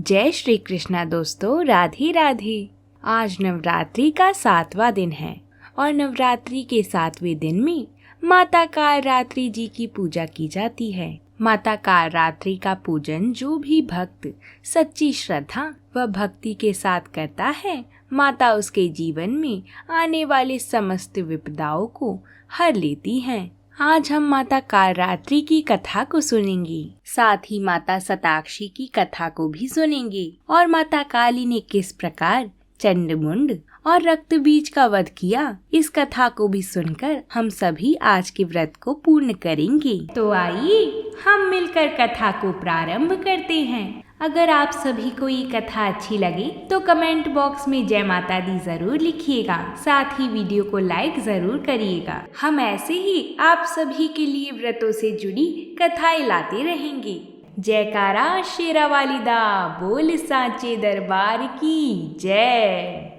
जय श्री कृष्णा दोस्तों, राधे राधे। आज नवरात्रि का 7वां दिन है और नवरात्रि के 7वें दिन में माता कालरात्रि जी की पूजा की जाती है। माता कालरात्रि का पूजन जो भी भक्त सच्ची श्रद्धा व भक्ति के साथ करता है, माता उसके जीवन में आने वाले समस्त विपदाओं को हर लेती हैं। आज हम माता कालरात्रि की कथा को सुनेंगे, साथ ही माता शताक्षी की कथा को भी सुनेंगे और माता काली ने किस प्रकार चंडमुंड और रक्त बीज का वध किया, इस कथा को भी सुनकर हम सभी आज के व्रत को पूर्ण करेंगे। तो आइए हम मिलकर कथा को प्रारंभ करते हैं। अगर आप सभी को ये कथा अच्छी लगे तो कमेंट बॉक्स में जय माता दी जरूर लिखिएगा, साथ ही वीडियो को लाइक जरूर करिएगा। हम ऐसे ही आप सभी के लिए व्रतों से जुड़ी कथाएं लाते रहेंगे। जयकारा शेरा वाली दा, बोल सांचे दरबार की जय।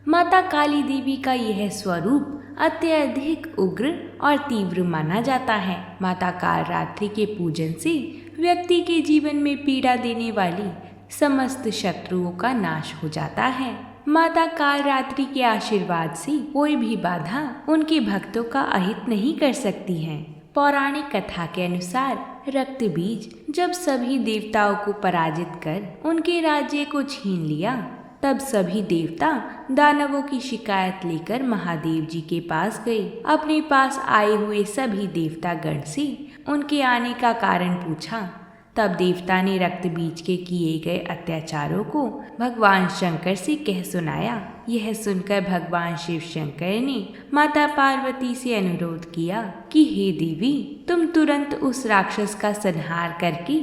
माता काली देवी का यह स्वरूप अत्यधिक उग्र और तीव्र माना जाता है। माता कालरात्रि के पूजन से व्यक्ति के जीवन में पीड़ा देने वाली समस्त शत्रुओं का नाश हो जाता है। माता कालरात्रि के आशीर्वाद से कोई भी बाधा उनके भक्तों का अहित नहीं कर सकती है। पौराणिक कथा के अनुसार रक्त बीज जब सभी देवताओं को पराजित कर उनके राज्य को छीन लिया, तब सभी देवता दानवों की शिकायत लेकर महादेव जी के पास गए। अपने पास आए हुए सभी देवता गण से उनके आने का कारण पूछा। तब देवता ने रक्त बीज के किए गए अत्याचारों को भगवान शंकर से कह सुनाया। यह सुनकर भगवान शिव शंकर ने माता पार्वती से अनुरोध किया कि हे देवी, तुम तुरंत उस राक्षस का संहार करके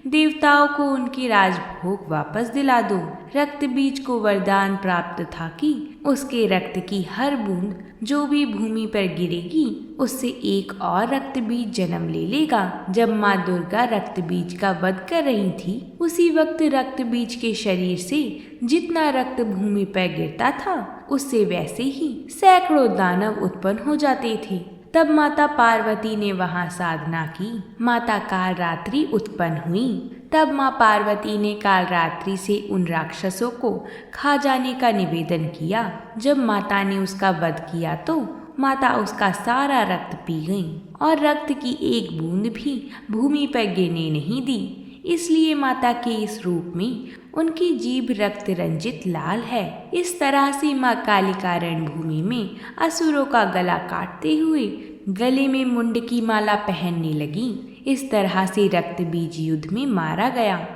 देवताओं को उनके राजभोग वापस दिला दो। रक्त बीज को वरदान प्राप्त था कि उसके रक्त की हर बूंद जो भी भूमि पर गिरेगी उससे एक और रक्त बीज जन्म ले लेगा। जब माँ दुर्गा रक्त बीज का वध कर रही थी, उसी वक्त रक्त बीज के शरीर से जितना रक्त भूमि पर गिरता था, उससे वैसे ही सैकड़ों दानव उत्पन्न हो जाते थे। तब माता पार्वती ने वहां साधना की, माता कालरात्रि उत्पन्न हुई। तब माँ पार्वती ने कालरात्रि से उन राक्षसों को खा जाने का निवेदन किया। जब माता ने उसका वध किया तो माता उसका सारा रक्त पी गई और रक्त की एक बूंद भी भूमि पर गिरने नहीं दी। इसलिए माता के इस रूप में उनकी जीभ रक्त रंजित लाल है। इस तरह से माँ कालिका रणभूमि में असुरों का गला काटते हुए गले में मुंड की माला पहनने लगी। इस तरह से रक्त बीज युद्ध में मारा गया।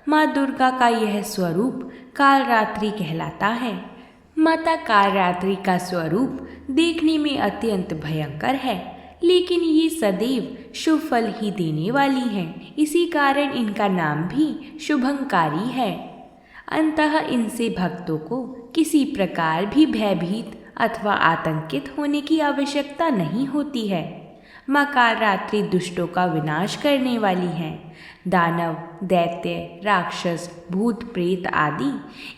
माँ दुर्गा का यह स्वरूप कालरात्रि कहलाता है। माता कालरात्रि का स्वरूप देखने में अत्यंत भयंकर है, लेकिन ये सदैव शुभ फल ही देने वाली हैं। इसी कारण इनका नाम भी शुभंकारी है। अंततः इनसे भक्तों को किसी प्रकार भी भयभीत अथवा आतंकित होने की आवश्यकता नहीं होती है। माँ कालरात्रि दुष्टों का विनाश करने वाली हैं। दानव, दैत्य, राक्षस, भूत प्रेत आदि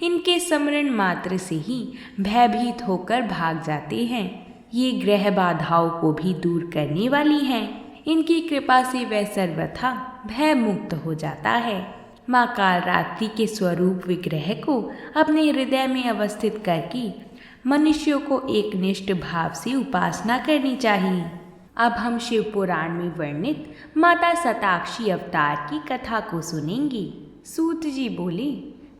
इनके स्मरण मात्र से ही भयभीत होकर भाग जाते हैं। ये ग्रह बाधाओं को भी दूर करने वाली हैं। इनकी कृपा से वह सर्वथा भय मुक्त हो जाता है। माँ कालरात्रि के स्वरूप विग्रह को अपने हृदय में अवस्थित करके मनुष्यों को एक निष्ठ भाव से उपासना करनी चाहिए। अब हम शिव पुराण में वर्णित माता शताक्षी अवतार की कथा को सुनेंगे। सूत जी बोले,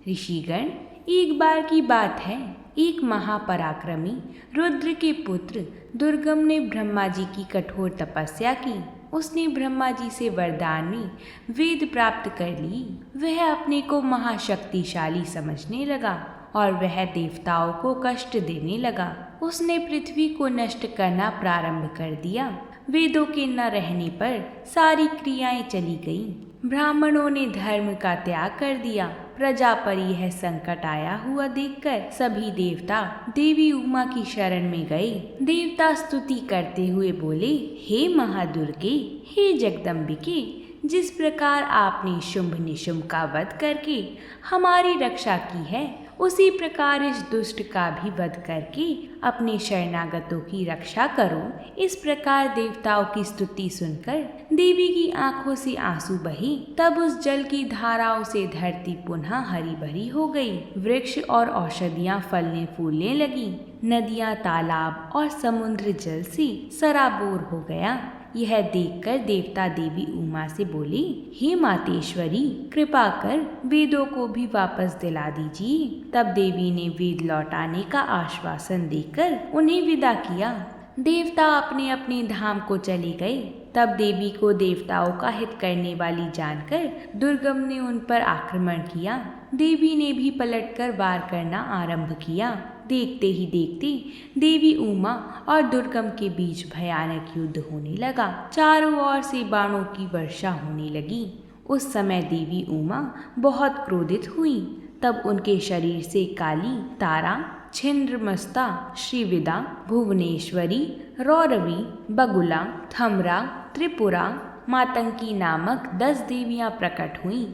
ऋषिगण, एक बार की बात है, एक महापराक्रमी रुद्र के पुत्र दुर्गम ने ब्रह्मा जी की कठोर तपस्या की। उसने ब्रह्मा जी से वरदान में वेद प्राप्त कर ली। वह अपने को महाशक्तिशाली समझने लगा और वह देवताओं को कष्ट देने लगा। उसने पृथ्वी को नष्ट करना प्रारंभ कर दिया। वेदों के न रहने पर सारी क्रियाएं चली गईं। ब्राह्मणों ने धर्म का त्याग कर दिया। प्रजा पर यह संकट आया हुआ देखकर सभी देवता देवी उमा की शरण में गए। देवता स्तुति करते हुए बोले, हे महादुर्गे, हे जगदम्बिके, जिस प्रकार आपने शुंभ निशुंभ का वध करके हमारी रक्षा की है, उसी प्रकार इस दुष्ट का भी वध करके अपने शरणागतों की रक्षा करो। इस प्रकार देवताओं की स्तुति सुनकर देवी की आंखों से आंसू बहे। तब उस जल की धाराओं से धरती पुनः हरी भरी हो गई। वृक्ष और औषधियां फलने फूलने लगी। नदियां, तालाब और समुद्र जल से सराबोर हो गया। यह देखकर देवता देवी उमा से बोले, हे मातेश्वरी, कृपा कर वेदों को भी वापस दिला दीजिए। तब देवी ने वेद लौटाने का आश्वासन देकर उन्हें विदा किया। देवता अपने अपने धाम को चले गए। तब देवी को देवताओं का हित करने वाली जानकर दुर्गम ने उन पर आक्रमण किया। देवी ने भी पलटकर वार करना आरंभ किया। देखते ही देखते देवी उमा और दुर्गम के बीच भयानक युद्ध होने लगा। चारों ओर से बाणों की वर्षा होने लगी। उस समय देवी उमा बहुत क्रोधित हुई। तब उनके शरीर से काली, तारा, छिंद्रमस्ता, श्रीविदा, भुवनेश्वरी, रौरवी, बगुला, थमरा, त्रिपुरा, मातंकी नामक 10 देवियां प्रकट हुईं।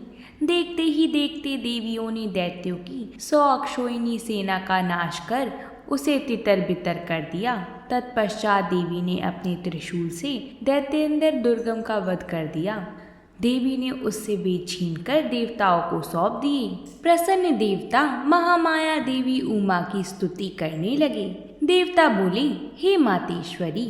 देखते ही देखते देवियों ने दैत्यों की 100 अक्षोहिणी सेना का नाश कर उसे तितर बितर कर दिया। तत्पश्चात देवी ने अपने त्रिशूल से दैत्येंद्र दुर्गम का वध कर दिया। देवी ने उससे वेद छीनकर देवताओं को सौंप दिए। प्रसन्न देवता महामाया देवी उमा की स्तुति करने लगे। देवता बोले, हे मातेश्वरी,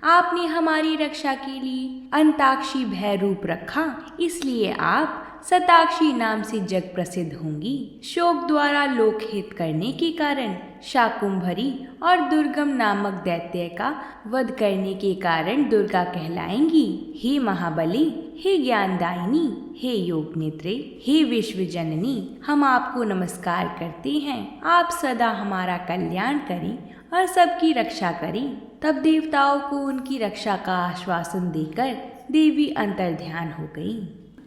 आपने हमारी रक्षा के लिए अंताक्षी भय रूप रखा, इसलिए आप सताक्षी नाम से जग प्रसिद्ध होंगी। शोक द्वारा लोकहित करने के कारण शाकुंभरी और दुर्गम नामक दैत्य का वध करने के कारण दुर्गा कहलाएंगी। हे महाबली, हे ज्ञानदायिनी, हे योग नेत्रे, हे विश्व जननी, हम आपको नमस्कार करते हैं। आप सदा हमारा कल्याण करें और सबकी रक्षा करें। तब देवताओं को उनकी रक्षा का आश्वासन देकर देवी अंतर्ध्यान हो गई।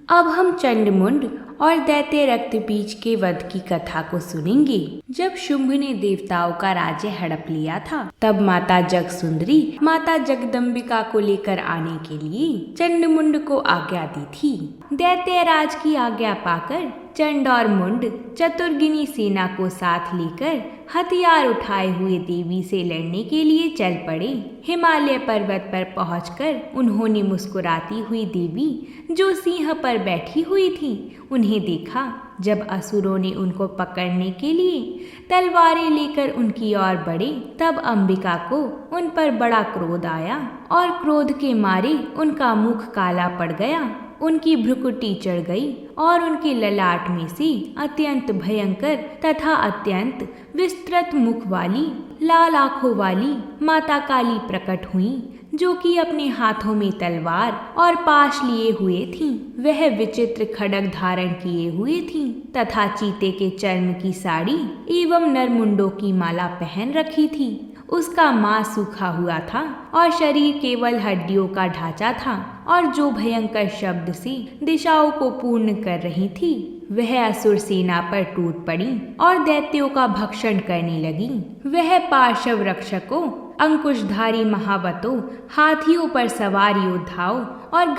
अब हम चंडमुंड और दैत्य रक्तबीज के वध की कथा को सुनेंगे। जब शुंभ ने देवताओं का राज्य हड़प लिया था, तब माता जगसुंदरी माता जगदम्बिका को लेकर आने के लिए चंडमुंड को आज्ञा दी थी। दैत्य राज की आज्ञा पाकर चंड और मुंड चतुर्गिनी सेना को साथ लेकर हथियार उठाए हुए देवी से लड़ने के लिए चल पड़े। हिमालय पर्वत पर पहुंचकर उन्होंने मुस्कुराती हुई देवी जो सिंह पर बैठी हुई थी उन्हें देखा। जब असुरों ने उनको पकड़ने के लिए तलवारें लेकर उनकी ओर बढ़े, तब अंबिका को उन पर बड़ा क्रोध आया और क्रोध के मारे उनका मुख काला पड़ गया। उनकी भ्रुकुटी चढ़ गई और उनके ललाट में से अत्यंत भयंकर तथा अत्यंत विस्तृत मुख वाली लाल आंखों वाली माता काली प्रकट हुई, जो कि अपने हाथों में तलवार और पाश लिए हुए थीं। वह विचित्र खड्ग धारण किए हुए थीं तथा चीते के चर्म की साड़ी एवं नरमुंडों की माला पहन रखी थी। उसका मांस सूखा हुआ था और शरीर केवल हड्डियों का ढांचा था और जो भयंकर शब्द से दिशाओं को पूर्ण कर रही थी, वह असुर सेना पर टूट पड़ी और दैत्यों का भक्षण करने लगी। वह पार्श्व रक्षकों, अंकुशधारी महावतों, हाथियों पर सवार योद्धाओं और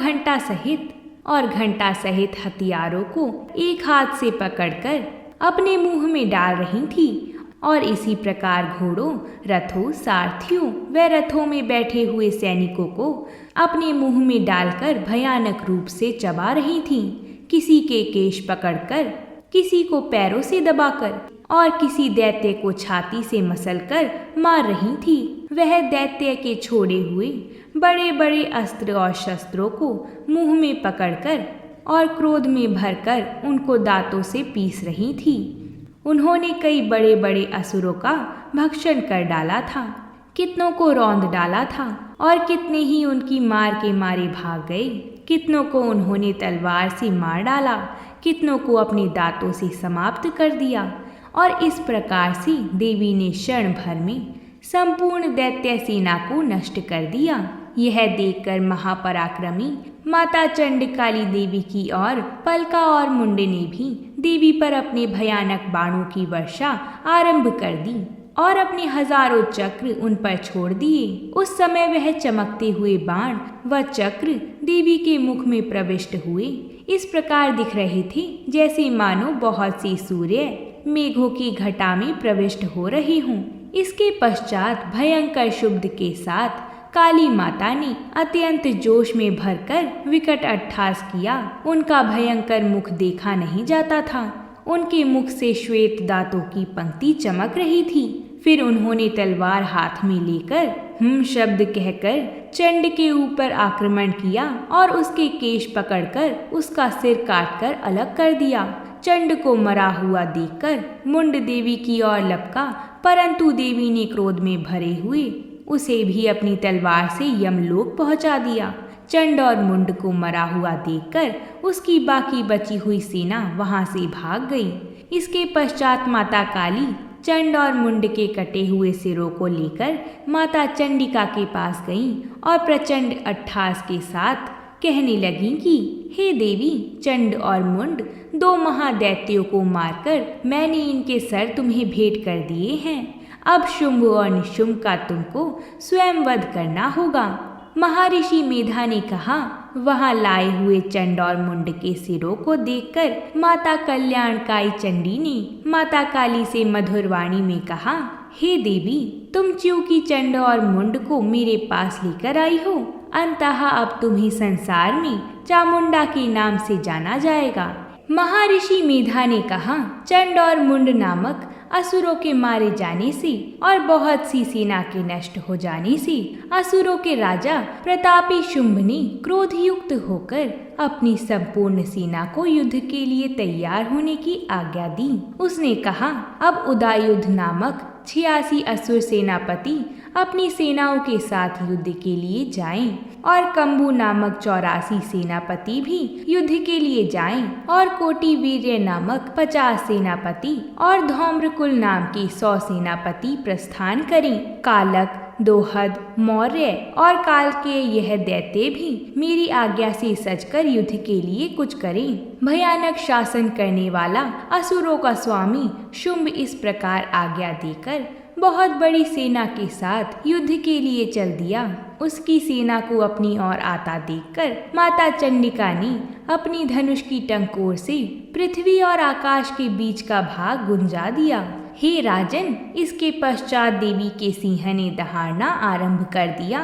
घंटा सहित हथियारों को एक हाथ से पकड़कर अपने मुंह में डाल रही थी और इसी प्रकार घोड़ों, रथों, सारथियों व रथों में बैठे हुए सैनिकों को अपने मुंह में डालकर भयानक रूप से चबा रही थीं। किसी के केश पकड़कर, किसी को पैरों से दबाकर और किसी दैत्य को छाती से मसलकर मार रही थी। वह दैत्य के छोड़े हुए बड़े बड़े अस्त्र और शस्त्रों को मुंह में पकड़कर और क्रोध में भरकर उनको दांतों से पीस रही थी। उन्होंने कई बड़े बड़े असुरों का भक्षण कर डाला था, कितनों को रौंद डाला था और कितने ही उनकी मार के मारे भाग गए। कितनों को उन्होंने तलवार से मार डाला, कितनों को अपने दांतों से समाप्त कर दिया और इस प्रकार से देवी ने क्षण भर में संपूर्ण दैत्य सेना को नष्ट कर दिया। यह देखकर महापराक्रमी माता चंडकाली देवी की ओर पलका और मुंड ने भी देवी पर अपने भयानक बाणों की वर्षा आरंभ कर दी और अपने हजारों चक्र उन पर छोड़ दिए। उस समय वह चमकते हुए बाण व चक्र देवी के मुख में प्रविष्ट हुए। इस प्रकार दिख रहे थे जैसे मानो बहुत सी सूर्य मेघों की घटा में प्रविष्ट हो रही हों। इसके पश्चात भयंकर शब्द के साथ काली माता ने अत्यंत जोश में भरकर विकट अट्टहास किया। उनका भयंकर मुख देखा नहीं जाता था। उनके मुख से श्वेत दांतों की पंक्ति चमक रही थी। फिर उन्होंने तलवार हाथ में लेकर शब्द कहकर चंड के ऊपर आक्रमण किया और उसके केश पकड़कर उसका सिर काटकर अलग कर दिया। चंड को मरा हुआ देखकर मुंड देवी की ओर लपका, परंतु देवी ने क्रोध में भरे हुए उसे भी अपनी तलवार से यमलोक पहुंचा दिया। चंड और मुंड को मरा हुआ देखकर उसकी बाकी बची हुई सेना वहां से भाग गई। इसके पश्चात माता काली चंड और मुंड के कटे हुए सिरों को लेकर माता चंडिका के पास गईं और प्रचंड अट्टहास के साथ कहने लगी कि हे देवी, चंड और मुंड दो महादैत्यों को मारकर मैंने इनके सर तुम्हें भेंट कर दिए हैं। अब शुंभ और निशुंभ का तुमको स्वयं वध करना होगा। महर्षि मेधा ने कहा। वहां लाए हुए चंड और मुंड के सिरों को देखकर माता कल्याणकाई चंडी ने माता काली से मधुर वाणी में कहा, हे देवी, तुम च्योंकि चंड और मुंड को मेरे पास लेकर आई हो, अंततः अब तुम्हें संसार में चामुंडा के नाम से जाना जाएगा। महर्षि मेधा ने कहा, चंड और मुंड नामक असुरों के मारे जाने से और बहुत सी सेना के नष्ट हो जाने से असुरों के राजा प्रतापी शुंभ ने क्रोधयुक्त होकर अपनी संपूर्ण सेना को युद्ध के लिए तैयार होने की आज्ञा दी। उसने कहा, अब उदयुद्ध नामक 86 असुर सेनापति अपनी सेनाओं के साथ युद्ध के लिए जाएं और कंबू नामक 84 सेनापति भी युद्ध के लिए जाएं और कोटि वीर्य नामक 50 सेनापति और धौम्रकुल नाम के 100 सेनापति प्रस्थान करें। कालक, दोहद, मौर्य और काल के यह दैत्य भी मेरी आज्ञा से सजकर युद्ध के लिए कुछ करें। भयानक शासन करने वाला असुरों का स्वामी शुंभ इस प्रकार आज्ञा देकर बहुत बड़ी सेना के साथ युद्ध के लिए चल दिया। उसकी सेना को अपनी ओर आता देखकर माता चंडिका ने अपनी धनुष की टंकोर से पृथ्वी और आकाश के बीच का भाग गुंजा दिया। हे राजन, इसके पश्चात देवी के सिंह ने दहाड़ना आरंभ कर दिया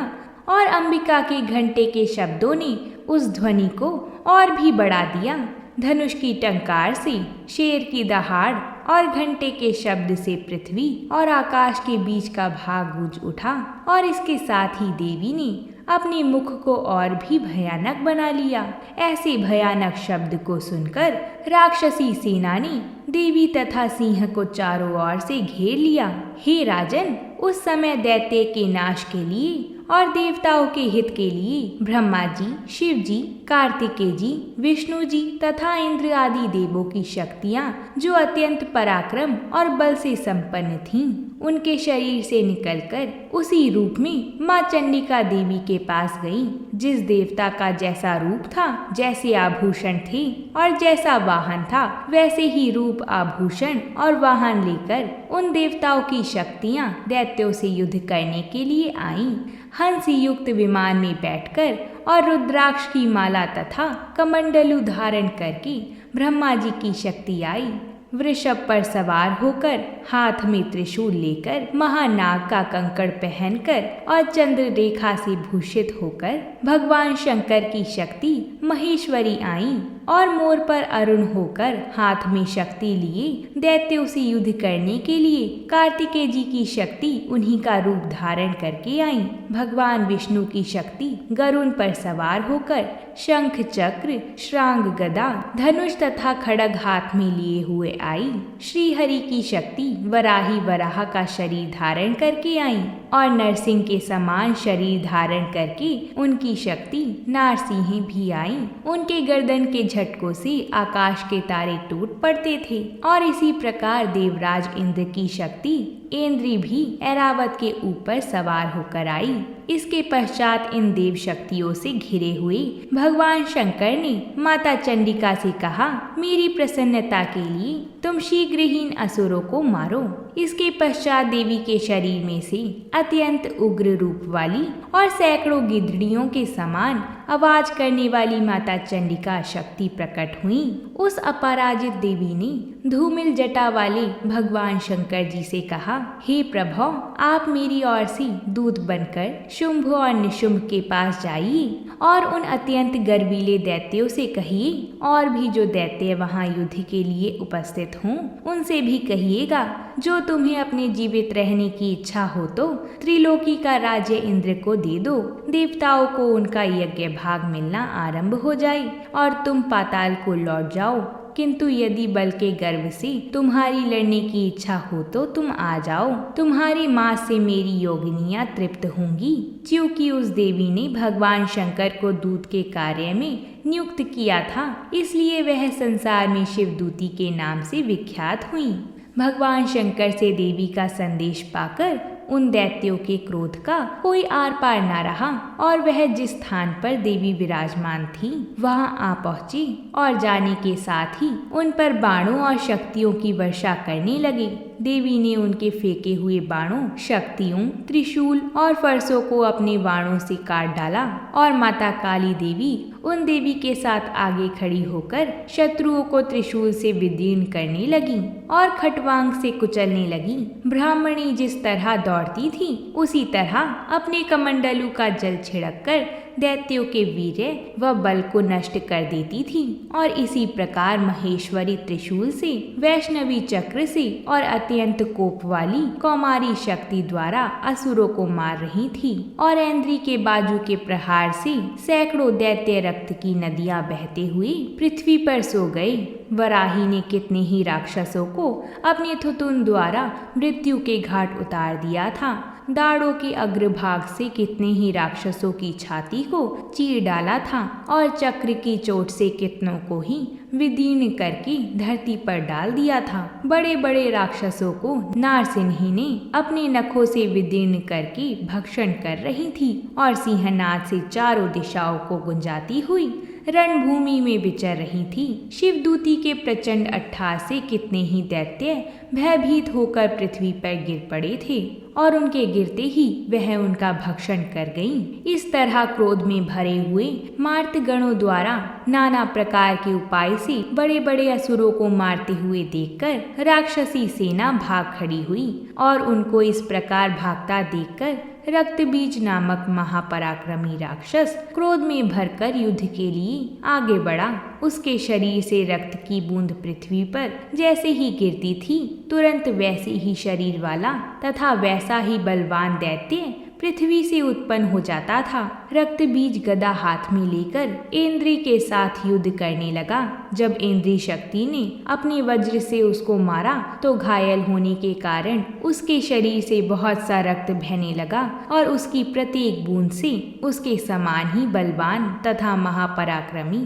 और अंबिका के घंटे के शब्दों ने उस ध्वनि को और भी बढ़ा दिया। धनुष की टंकार से शेर की दहाड़ और घंटे के शब्द से पृथ्वी और आकाश के बीच का भाग गूंज उठा और इसके साथ ही देवी ने अपने मुख को और भी भयानक बना लिया। ऐसे भयानक शब्द को सुनकर राक्षसी सेना ने देवी तथा सिंह को चारों ओर से घेर लिया। हे राजन, उस समय दैत्य के नाश के लिए और देवताओं के हित के लिए ब्रह्मा जी, शिव जी, कार्तिकेय जी, विष्णु जी तथा इंद्र आदि देवों की शक्तियां जो अत्यंत पराक्रम और बल से संपन्न थीं, उनके शरीर से निकलकर उसी रूप में माँ चंडिका देवी के पास गईं। जिस देवता का जैसा रूप था, जैसे आभूषण थे और जैसा वाहन था, वैसे ही रूप, आभूषण और वाहन लेकर उन देवताओं की शक्तियां दैत्यों से युद्ध करने के लिए आईं। हंस युक्त विमान में बैठकर और रुद्राक्ष की माला तथा कमंडलू धारण करके ब्रह्मा जी की शक्ति आई। वृषभ पर सवार होकर, हाथ में त्रिशूल लेकर, महानाग का कंकड़ पहनकर और चंद्र रेखा से भूषित होकर भगवान शंकर की शक्ति महेश्वरी आई और मोर पर अरुण होकर हाथ में शक्ति लिए दैत्यों से युद्ध करने के लिए कार्तिकेय जी की शक्ति उन्हीं का रूप धारण करके आई। भगवान विष्णु की शक्ति गरुड़ पर सवार होकर शंख, चक्र, श्रांग, गदा, धनुष तथा खड्ग हाथ में लिए हुए आई। श्री हरि की शक्ति वराही वराह का शरीर धारण करके आई और नरसिंह के समान शरीर धारण करके उनकी शक्ति नारसिंह भी आई। उनके गर्दन के झटकों से आकाश के तारे टूट पड़ते थे और इसी प्रकार देवराज इंद्र की शक्ति ऐन्द्री भी ऐरावत के ऊपर सवार होकर आई। इसके पश्चात इन देव शक्तियों से घिरे हुए भगवान शंकर ने माता चंडिका से कहा, मेरी प्रसन्नता के लिए तुम शीघ्र ही इन असुरों को मारो। इसके पश्चात देवी के शरीर में से अत्यंत उग्र रूप वाली और सैकड़ों गिद्धड़ियों के समान आवाज करने वाली माता चंडिका शक्ति प्रकट हुई। उस अपराजित देवी ने धूमिल जटा वाले भगवान शंकर जी से कहा, हे प्रभु, आप मेरी ओर से दूत बनकर शुंभ और निशुंभ के पास जाइए और उन अत्यंत गर्वीले दैत्यों से कहिए, और भी जो दैत्य वहां युद्ध के लिए उपस्थित हों उनसे भी कहिएगा, जो तुम्हें अपने जीवित रहने की इच्छा हो तो त्रिलोकी का राज्य इंद्र को दे दो। देवताओं को उनका यज्ञ भाग मिलना आरंभ हो जाए और तुम पाताल को लौट जाओ। किंतु यदि बल के गर्व से तुम्हारी लड़ने की इच्छा हो तो तुम आ जाओ। तुम्हारे मांस से मेरी योगिनियां तृप्त होंगी। क्योंकि उस देवी ने भगवान शंकर को दूत के कार्य में नियुक्त किया था, इसलिए वह संसार में शिवदूती के नाम से विख्यात हुई। भगवान शंकर से देवी का संदेश पाकर उन दैत्यों के क्रोध का कोई आर पार न रहा और वह जिस स्थान पर देवी विराजमान थी वहां आ पहुंची और जाने के साथ ही उन पर बाणों और शक्तियों की वर्षा करने लगी। देवी ने उनके फेंके हुए बाणों, शक्तियों, त्रिशूल और फरसों को अपने बाणों से काट डाला और माता काली देवी उन देवी के साथ आगे खड़ी होकर शत्रुओं को त्रिशूल से विदीर्ण करने लगी और खटवांग से कुचलने लगी। ब्राह्मणी जिस तरह दौड़ती थी उसी तरह अपने कमंडलू का जल छिड़क कर दैत्यों के वीर्य व बल को नष्ट कर देती थी और इसी प्रकार महेश्वरी त्रिशूल से, वैष्णवी चक्र से और अत्यंत कोप वाली कौमारी शक्ति द्वारा असुरों को मार रही थी। और ऐन्द्री के बाजू के प्रहार से सैकड़ों दैत्य रक्त की नदियां बहते हुए पृथ्वी पर सो गए। वराही ने कितने ही राक्षसों को अपने थुतुन द्वारा मृत्यु के घाट उतार दिया था। दाढ़ों के अग्रभाग से कितने ही राक्षसों की छाती को चीर डाला था और चक्र की चोट से कितनों को ही विदीर्ण करके धरती पर डाल दिया था। बड़े बड़े राक्षसों को नारसिंही ने अपने नखों से विदीर्ण करके भक्षण कर रही थी और सिंहनाद से चारों दिशाओं को गुंजाती हुई रणभूमि में विचर रही थी। शिवदूती के प्रचंड अट्टहास से कितने ही दैत्य भयभीत होकर पृथ्वी पर गिर पड़े थे और उनके गिरते ही वह उनका भक्षण कर गईं। इस तरह क्रोध में भरे हुए मार्तगणों द्वारा नाना प्रकार के उपाय से बड़े बड़े असुरों को मारते हुए देखकर राक्षसी सेना भाग खड़ी हुई और उनको इस प्रकार भागता देखकर रक्तबीज नामक महापराक्रमी राक्षस क्रोध में भरकर युद्ध के लिए आगे बढ़ा। उसके शरीर से रक्त की बूंद पृथ्वी पर जैसे ही गिरती थी तुरंत वैसे ही शरीर वाला तथा वैसा ही बलवान दैत्य पृथ्वी से उत्पन्न हो जाता था। रक्तबीज गदा हाथ में लेकर ऐन्द्री के साथ युद्ध करने लगा। जब ऐन्द्री शक्ति ने अपने वज्र से उसको मारा तो घायल होने के कारण उसके शरीर से बहुत सा रक्त बहने लगा और उसकी प्रत्येक बूंद से उसके समान ही बलवान तथा महापराक्रमी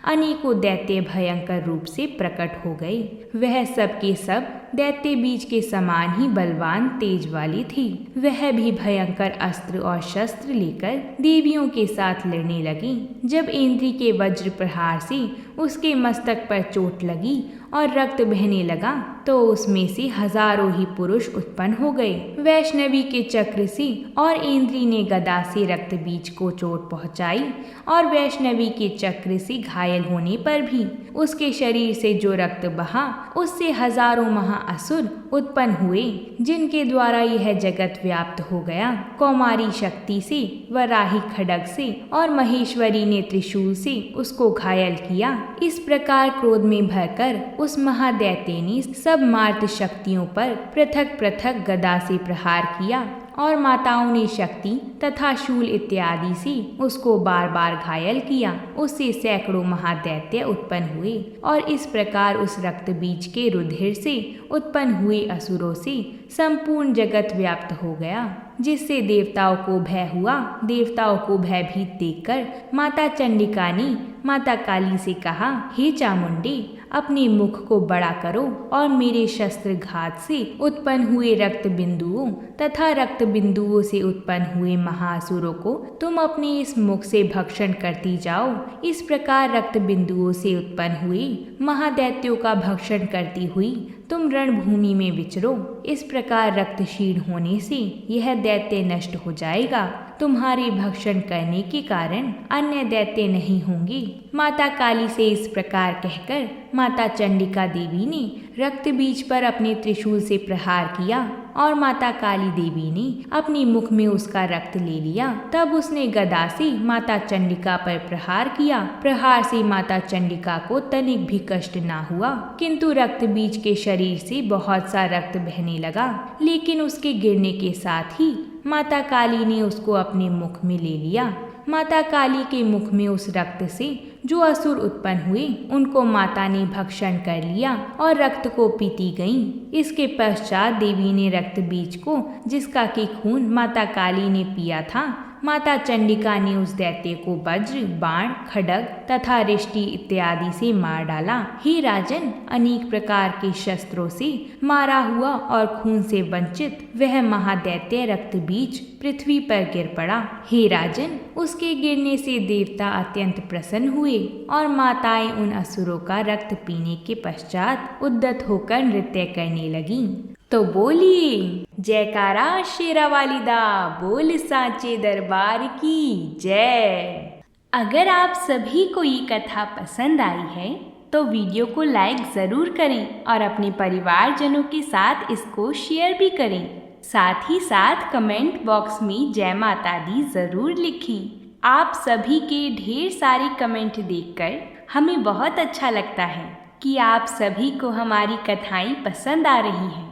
अनेकों दैत्य भयंकर रूप से प्रकट हो गए। वह सब के सब दैत्य बीज के समान ही बलवान तेज वाली थी। वह भी भयंकर अस्त्र और शस्त्र लेकर देवियों के साथ लड़ने लगी। जब ऐन्द्री के वज्र प्रहार से उसके मस्तक पर चोट लगी और रक्त बहने लगा तो उसमें से हजारों ही पुरुष उत्पन्न हो गए। वैष्णवी के चक्र से और ऐन्द्री ने गदा से रक्त बीज को चोट पहुंचाई और वैष्णवी के चक्र से घायल होने पर भी उसके शरीर से जो रक्त बहा उससे हजारों महाअसुर उत्पन्न हुए जिनके द्वारा यह जगत व्याप्त हो गया। कौमारी शक्ति से, वराही खड्ग से और महेश्वरी ने त्रिशूल से उसको घायल किया। इस प्रकार क्रोध में भरकर उस महादैत्य ने सब मार्त शक्तियों पर पृथक पृथक गदा से प्रहार किया और माताओं ने शक्ति तथा शूल इत्यादि से उसको बार बार घायल किया। उससे सैकड़ों महादैत्य उत्पन्न हुए और इस प्रकार उस रक्त बीज के रुधिर से उत्पन्न हुए असुरों से संपूर्ण जगत व्याप्त हो गया। जिससे देवताओं को भय हुआ। देवताओं को भयभीत देखकर माता चंडिका ने माता काली से कहा, हे चामुंडे, अपने मुख को बड़ा करो और मेरे शस्त्र घात से उत्पन्न हुए रक्त बिंदुओं तथा रक्त बिंदुओं से उत्पन्न हुए महासुरों को तुम अपने इस मुख से भक्षण करती जाओ। इस प्रकार रक्त बिंदुओं से उत्पन्न हुए महादैत्यों का भक्षण करती हुई तुम रणभूमि में विचरो। इस प्रकार रक्त क्षीण होने से यह दैत्य नष्ट हो जाएगा। तुम्हारे भक्षण करने के कारण अन्य दैत्य नहीं होंगे। माता काली से इस प्रकार कहकर माता चंडिका देवी ने रक्त बीज पर अपने त्रिशूल से प्रहार किया और माता काली देवी ने अपने मुख में उसका रक्त ले लिया। तब उसने गदा से माता चंडिका पर प्रहार किया। प्रहार से माता चंडिका को तनिक भी कष्ट ना हुआ, किंतु रक्त बीज के शरीर से बहुत सा रक्त बहने लगा। लेकिन उसके गिरने के साथ ही माता काली ने उसको अपने मुख में ले लिया। माता काली के मुख में उस रक्त से जो असुर उत्पन्न हुए उनको माता ने भक्षण कर लिया और रक्त को पीती गईं। इसके पश्चात देवी ने रक्त बीज को, जिसका कि खून माता काली ने पिया था, माता चंडिका ने उस दैत्य को वज्र, बाण, खड्ग तथा रिष्टि इत्यादि से मार डाला। हे राजन, अनेक प्रकार के शस्त्रों से मारा हुआ और खून से वंचित वह महादैत्य रक्त बीज पृथ्वी पर गिर पड़ा। हे राजन, उसके गिरने से देवता अत्यंत प्रसन्न हुए और माताएं उन असुरों का रक्त पीने के पश्चात उद्यत होकर नृत्य करने लगीं। तो बोलिए जयकारा शेरा वाली दा, बोल सांचे दरबार की जय। अगर आप सभी को ये कथा पसंद आई है तो वीडियो को लाइक ज़रूर करें और अपने परिवारजनों के साथ इसको शेयर भी करें। साथ ही साथ कमेंट बॉक्स में जय माता दी ज़रूर लिखें। आप सभी के ढेर सारे कमेंट देखकर हमें बहुत अच्छा लगता है कि आप सभी को हमारी कथाएं पसंद आ रही हैं।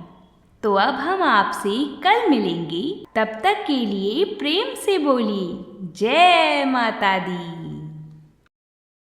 तो अब हम आपसे कल मिलेंगे, तब तक के लिए प्रेम से बोलिए जय माता दी।